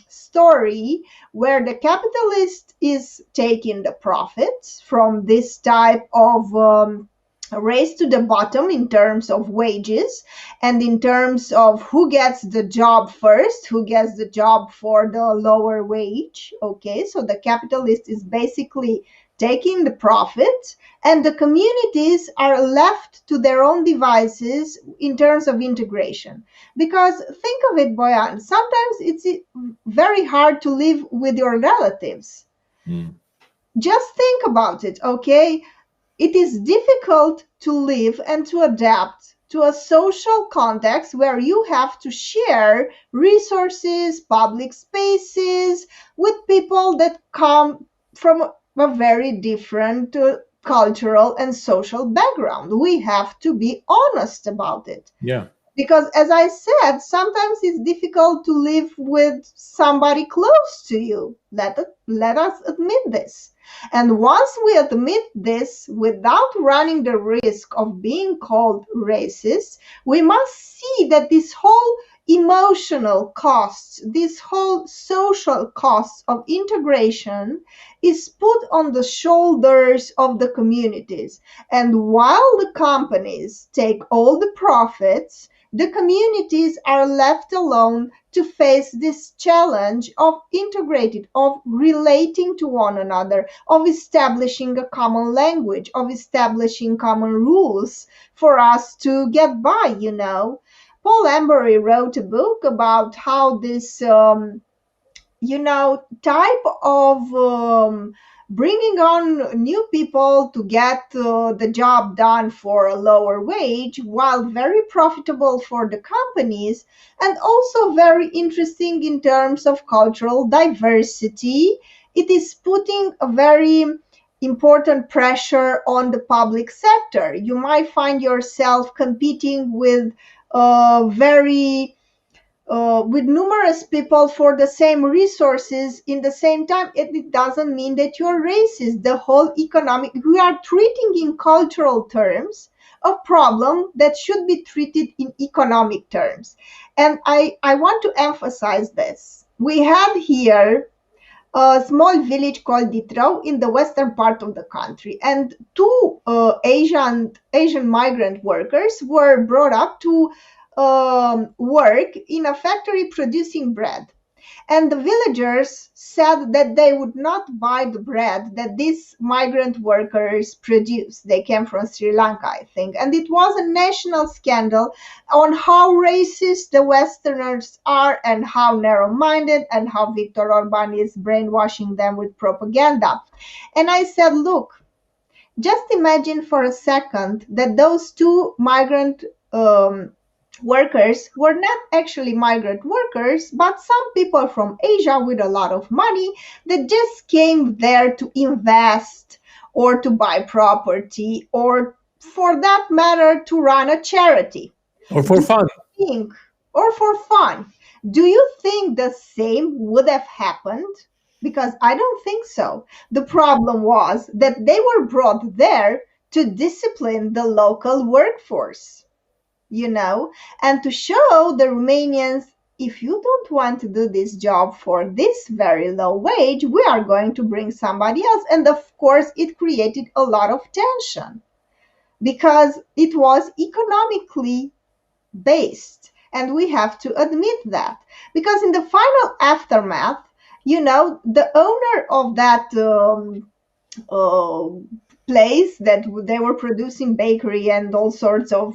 story where the capitalist is taking the profits from this type of race to the bottom in terms of wages and in terms of who gets the job first, who gets the job for the lower wage. Okay, so the capitalist is basically taking the profit, and the communities are left to their own devices in terms of integration. Because think of it, Boyan, sometimes it's very hard to live with your relatives. Just think about it, okay? It is difficult to live and to adapt to a social context where you have to share resources, public spaces with people that come from a very different cultural and social background. We have to be honest about it. Yeah. Because as I said, sometimes it's difficult to live with somebody close to you. Let us admit this. And once we admit this, without running the risk of being called racist, we must see that this whole emotional costs, this whole social costs of integration is put on the shoulders of the communities. And while the companies take all the profits, the communities are left alone to face this challenge of integrating, of relating to one another, of establishing a common language, of establishing common rules for us to get by, Paul Embury wrote a book about how this, type of bringing on new people to get the job done for a lower wage, while very profitable for the companies and also very interesting in terms of cultural diversity. It is putting a very important pressure on the public sector. You might find yourself competing with with numerous people for the same resources in the same time. It doesn't mean that you're racist. The whole we are treating in cultural terms a problem that should be treated in economic terms. And I want to emphasize this. We had here a small village called Ditrău in the western part of the country, and two Asian migrant workers were brought up to work in a factory producing bread. And the villagers said that they would not buy the bread that these migrant workers produced. They came from Sri Lanka, I think. And it was a national scandal on how racist the Westerners are and how narrow-minded and how Viktor Orban is brainwashing them with propaganda. And I said, look, just imagine for a second that those two migrant workers were not actually migrant workers, but some people from Asia with a lot of money that just came there to invest or to buy property or, for that matter, to run a charity. Or for fun. Or for fun. Do you think the same would have happened? Because I don't think so. The problem was that they were brought there to discipline the local workforce, and to show the Romanians, if you don't want to do this job for this very low wage, we are going to bring somebody else. And of course, it created a lot of tension because it was economically based. And we have to admit that, because in the final aftermath, the owner of that place that they were producing bakery and all sorts of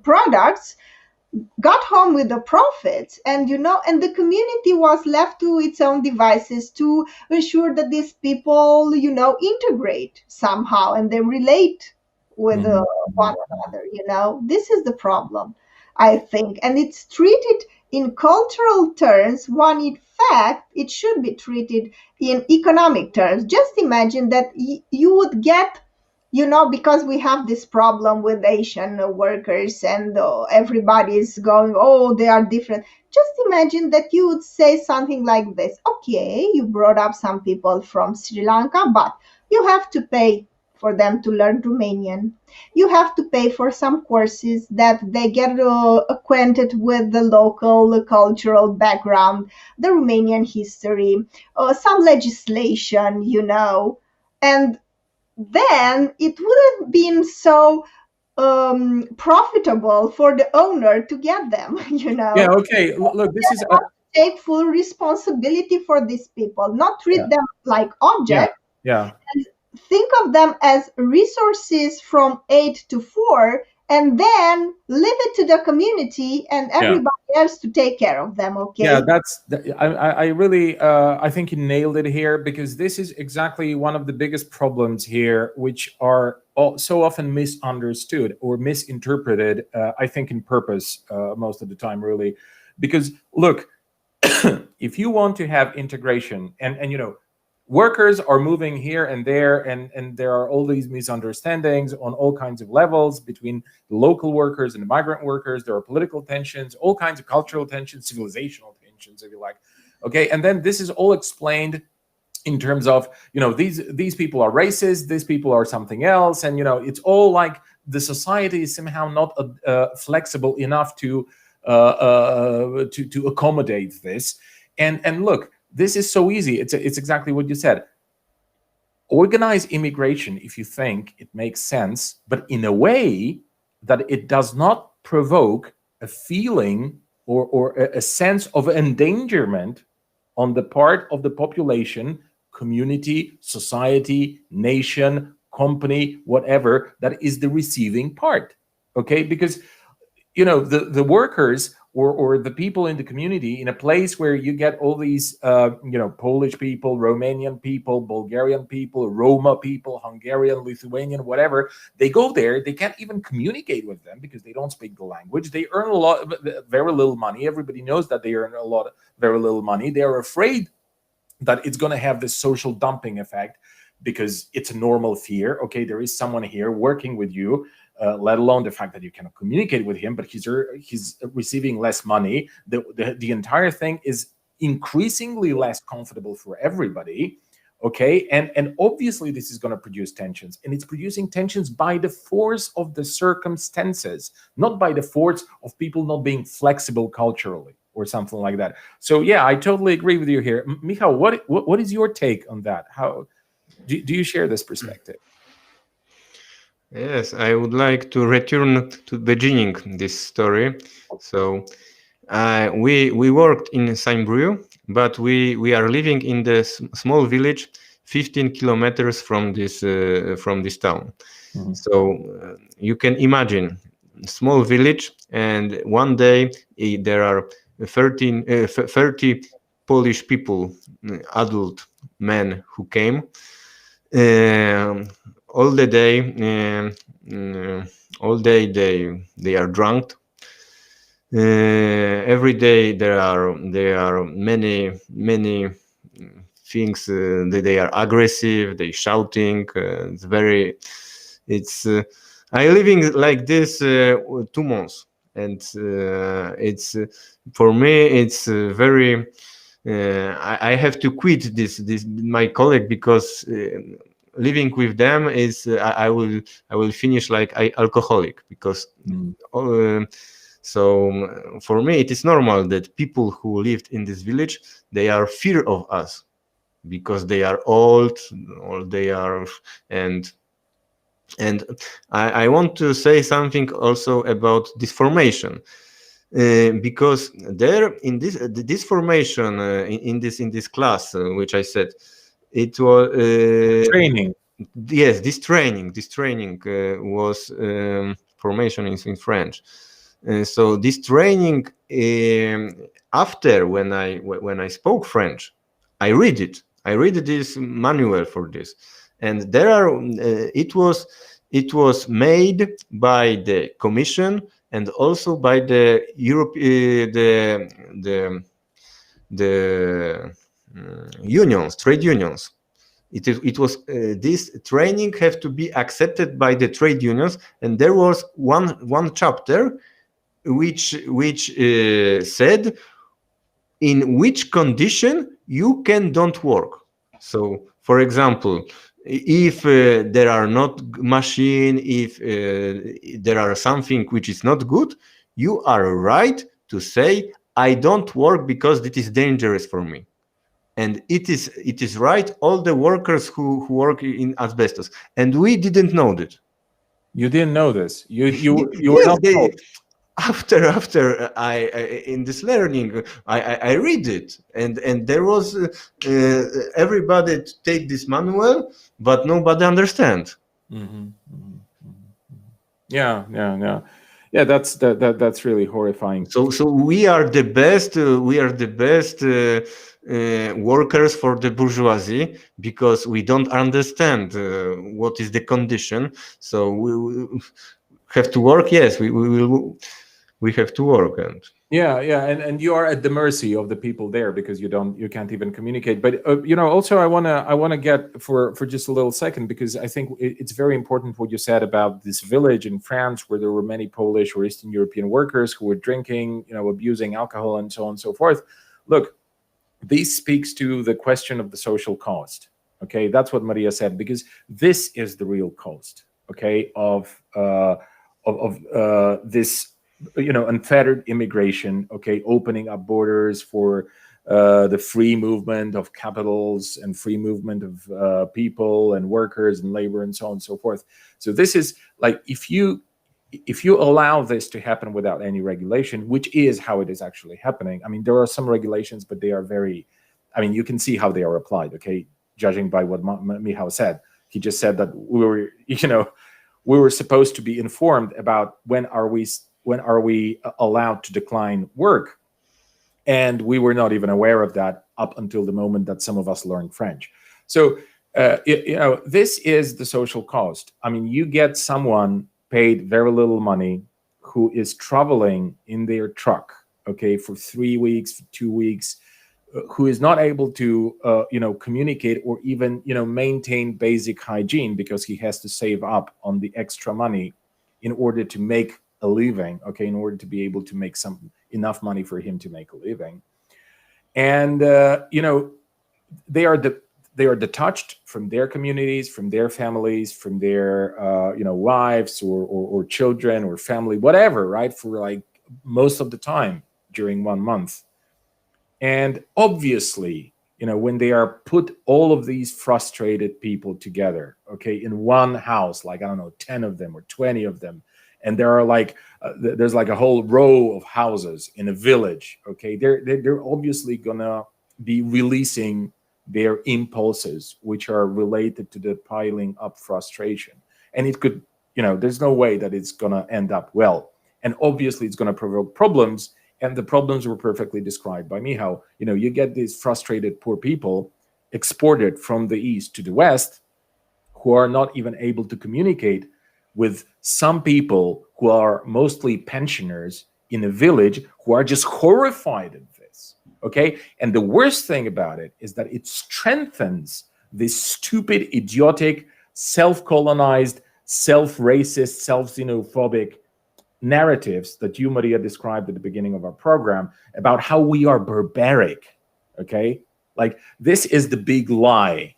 products got home with the profits, and the community was left to its own devices to ensure that these people integrate somehow and they relate with one another. This is the problem, I think, and it's treated in cultural terms when in fact it should be treated in economic terms. Just imagine that you would get, because we have this problem with Asian workers and everybody's going, oh, they are different. Just imagine that you would say something like this. Okay, you brought up some people from Sri Lanka, but you have to pay for them to learn Romanian. You have to pay for some courses that they get acquainted with the local cultural background, the Romanian history, some legislation, and then it would have been so profitable for the owner to get them, Yeah, okay. Look, this is... take full responsibility for these people, not treat them like objects. Yeah. And think of them as resources from 8 to 4, and then leave it to the community and everybody else to take care of them. Okay. Yeah, I really I think you nailed it here, because this is exactly one of the biggest problems here, which are so often misunderstood or misinterpreted. I think in purpose most of the time, really, because look, if you want to have integration and workers are moving here and there, and there are all these misunderstandings on all kinds of levels between the local workers and the migrant workers. There are political tensions, all kinds of cultural tensions, civilizational tensions, if you like. Okay, and then this is all explained in terms of, these people are racist, these people are something else, and it's all like the society is somehow not flexible enough to accommodate this. And look, this is so easy. It's exactly what you said. Organize immigration if you think it makes sense, but in a way that it does not provoke a feeling or a sense of endangerment on the part of the population, community, society, nation, company, whatever, that is the receiving part. Okay, because the workers or the people in the community, in a place where you get all these Polish people, Romanian people, Bulgarian people, Roma people, Hungarian, Lithuanian, whatever, they go there, they can't even communicate with them because they don't speak the language. They earn very little money. Everybody knows that they earn very little money. They are afraid that it's going to have this social dumping effect because it's a normal fear. Okay, there is someone here working with you, let alone the fact that you cannot communicate with him, but he's receiving less money. The entire thing is increasingly less comfortable for everybody. Okay, and obviously this is going to produce tensions, and it's producing tensions by the force of the circumstances, not by the force of people not being flexible culturally or something like that. So yeah, I totally agree with you here. Michał, what is your take on that? How do you share this perspective? Yes, I would like to return to the beginning this story. So we worked in Saint-Brieuc, but we are living in the small village 15 kilometers from this town. Mhm. So you can imagine small village, and one day there are 30 Polish people, adult men who came. All the day, all day they are drunk. Every day there are many things. They are aggressive. They shouting. It's I living like this 2 months, and it's for me it's very. I have to quit this my colleague, because living with them is I will finish like alcoholic, because so for me it is normal that people who lived in this village, they are fear of us because they are old, or they are and I want to say something also about this formation. Because there in this formation in this class which I said, it was Training. yes, this training was formation in French. So this training, after when I spoke French, I read this manual for this, and there are it was made by the Commission and also by the Europe, the unions, trade unions. It was this training have to be accepted by the trade unions, and there was one chapter which said in which condition you don't work. So, for example, if there are not machine, if there are something which is not good, you are right to say, I don't work because it is dangerous for me. And it is right, all the workers who work in asbestos. And we didn't know that. You didn't know this. You were Yes, not told. after I in this learning I read it, and there was everybody take this manual, but nobody understand. Yeah, that's really horrifying. So we are the best workers for the bourgeoisie, because we don't understand what is the condition. So we have to work. Yes, we have to work. And and you are at the mercy of the people there, because you can't even communicate. But also I want to get for just a little second, because I think it's very important what you said about this village in France where there were many Polish or Eastern European workers who were drinking, abusing alcohol and so on and so forth. Look, this speaks to the question of the social cost. Okay, that's what Maria said, because this is the real cost. Okay, of this unfettered immigration, okay, opening up borders for the free movement of capitals and free movement of people and workers and labor and so on and so forth. So this is like, if you allow this to happen without any regulation, which is how it is actually happening. I mean, there are some regulations, but they are you can see how they are applied, okay, judging by what Michał said. He just said that we were supposed to be informed about when are we allowed to decline work, and we were not even aware of that up until the moment that some of us learned French. So this is the social cost. I mean, you get someone paid very little money who is traveling in their truck, okay, for 3 weeks, for 2 weeks, who is not able to communicate or even maintain basic hygiene, because he has to save up on the extra money in order to make a living, okay, in order to be able to make enough money for him to make a living. And they are detached from their communities, from their families, from their wives or children or family, whatever, right, for like most of the time during 1 month. And obviously, when they are put all of these frustrated people together, okay, in one house, like, I don't know, 10 of them or 20 of them, and there are like there's like a whole row of houses in a village, okay, they're obviously gonna be releasing their impulses, which are related to the piling up frustration. And it could, there's no way that it's gonna end up well. And obviously it's gonna provoke problems. And the problems were perfectly described by Michał. You get these frustrated poor people exported from the East to the West, who are not even able to communicate with some people who are mostly pensioners in a village, who are just horrified at this, okay? And the worst thing about it is that it strengthens this stupid, idiotic, self-colonized, self-racist, self-xenophobic narratives that you, Maria, described at the beginning of our program about how we are barbaric, okay? Like, this is the big lie.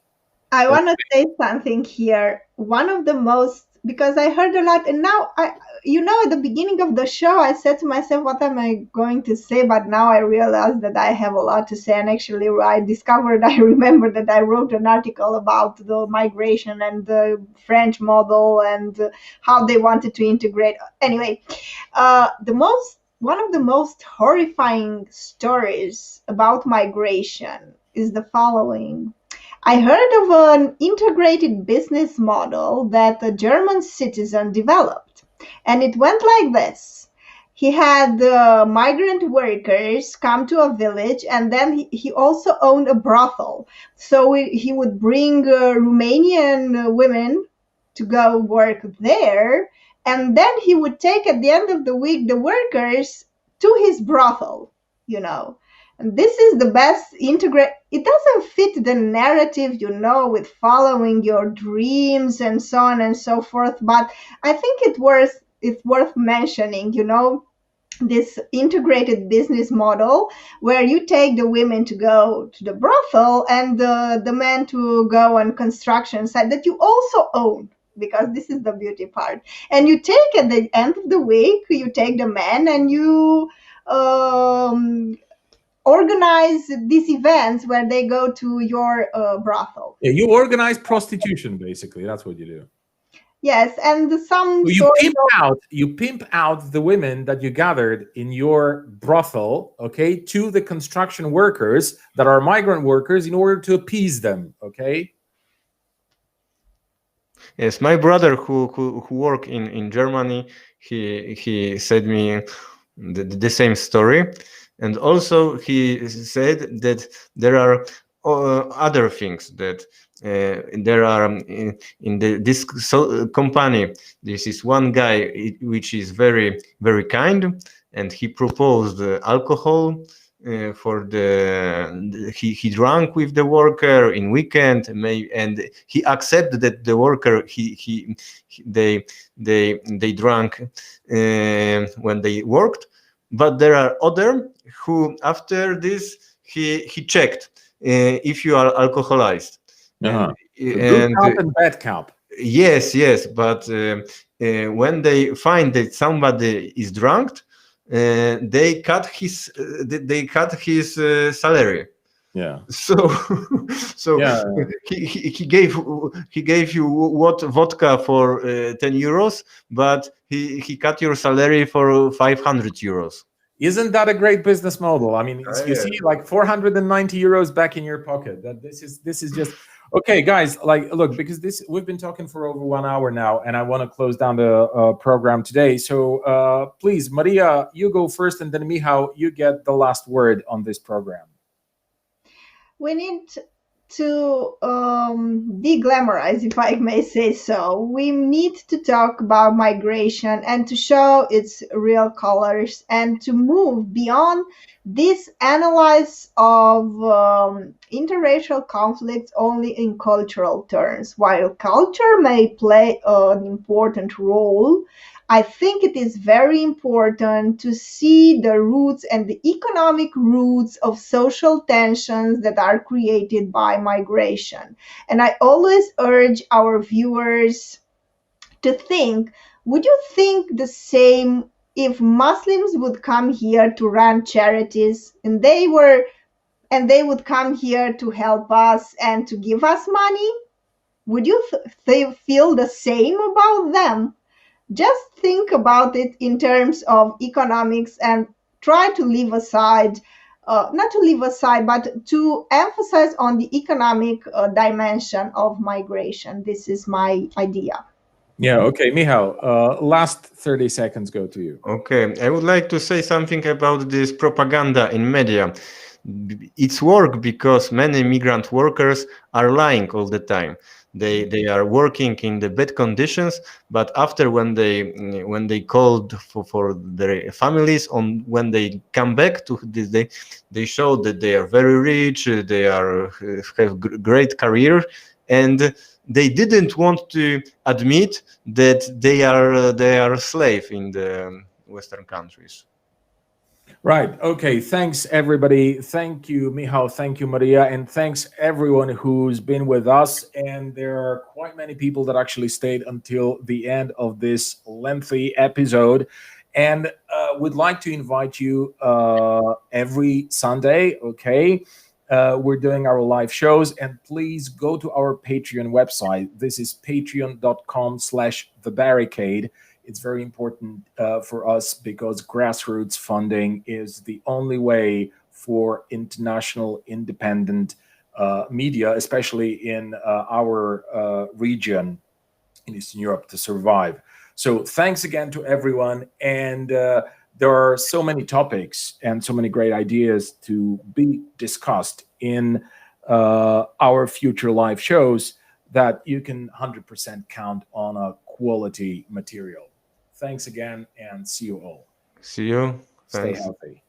I want to say something here. One of the most, because I heard a lot, and now at the beginning of the show, I said to myself, what am I going to say? But now I realize that I have a lot to say. And actually, I remember that I wrote an article about the migration and the French model and how they wanted to integrate. Anyway, one of the most horrifying stories about migration is the following. I heard of an integrated business model that a German citizen developed, and it went like this. He had migrant workers come to a village, and then he also owned a brothel. So he would bring Romanian women to go work there, and then he would take at the end of the week the workers to his brothel, And this is the best it doesn't fit the narrative, with following your dreams and so on and so forth. But I think it's worth mentioning, this integrated business model where you take the women to go to the brothel and the men to go on construction site that you also own, because this is the beauty part. And you take at the end of the week, you take the men and you organize these events where they go to your brothel. Yeah, you organize prostitution, basically. That's what you do. Yes, and so you pimp out the women that you gathered in your brothel, okay, to the construction workers that are migrant workers in order to appease them, okay? Yes, my brother who worked in Germany, he said me the same story. And also he said that there are other things that there are in this company. This is one guy which is very, very kind, and he proposed alcohol for he drank with the worker in weekend, and he accepted that the worker they drank when they worked. But there are other who after this he checked if you are alcoholized. Uh-huh. Good cop and bad cop. Yes, but when they find that somebody is drunk, they cut his salary. Yeah. So yeah. He gave you vodka for 10 euros, but he cut your salary for 500 euros. Isn't that a great business model? I mean, you see, like 490 euros back in your pocket. That this is just okay, guys. Like, look, because we've been talking for over 1 hour now, and I want to close down the program today. So please, Maria, you go first, and then Michał, you get the last word on this program. We need to de-glamorize, if I may say so. We need to talk about migration and to show its real colors and to move beyond this analysis of interracial conflicts only in cultural terms. While culture may play an important role, I think it is very important to see the roots and the economic roots of social tensions that are created by migration. And I always urge our viewers to think, would you think the same if Muslims would come here to run charities and they were and they would come here to help us and to give us money, would you feel the same about them? Just think about it in terms of economics and try to leave aside, not to leave aside, but to emphasize on the economic dimension of migration. This is my idea. Yeah, okay. Michał, last 30 seconds go to you. Okay, I would like to say something about this propaganda in media. It's work because many migrant workers are lying all the time. They are working in the bad conditions, but after when they called for their families, when they come back to this, they show that they are very rich, they have great career, and they didn't want to admit that they are a slave in the Western countries. Right. Okay. Thanks, everybody. Thank you, Michał. Thank you, Maria. And thanks, everyone who's been with us. And there are quite many people that actually stayed until the end of this lengthy episode. And we'd like to invite you every Sunday. Okay. We're doing our live shows. And please go to our Patreon website. This is patreon.com/thebarricade. It's very important for us because grassroots funding is the only way for international independent media, especially in our region in Eastern Europe, to survive. So thanks again to everyone. And there are so many topics and so many great ideas to be discussed in our future live shows that you can 100% count on a quality material. Thanks again and see you all. See you. Stay Thanks. healthy.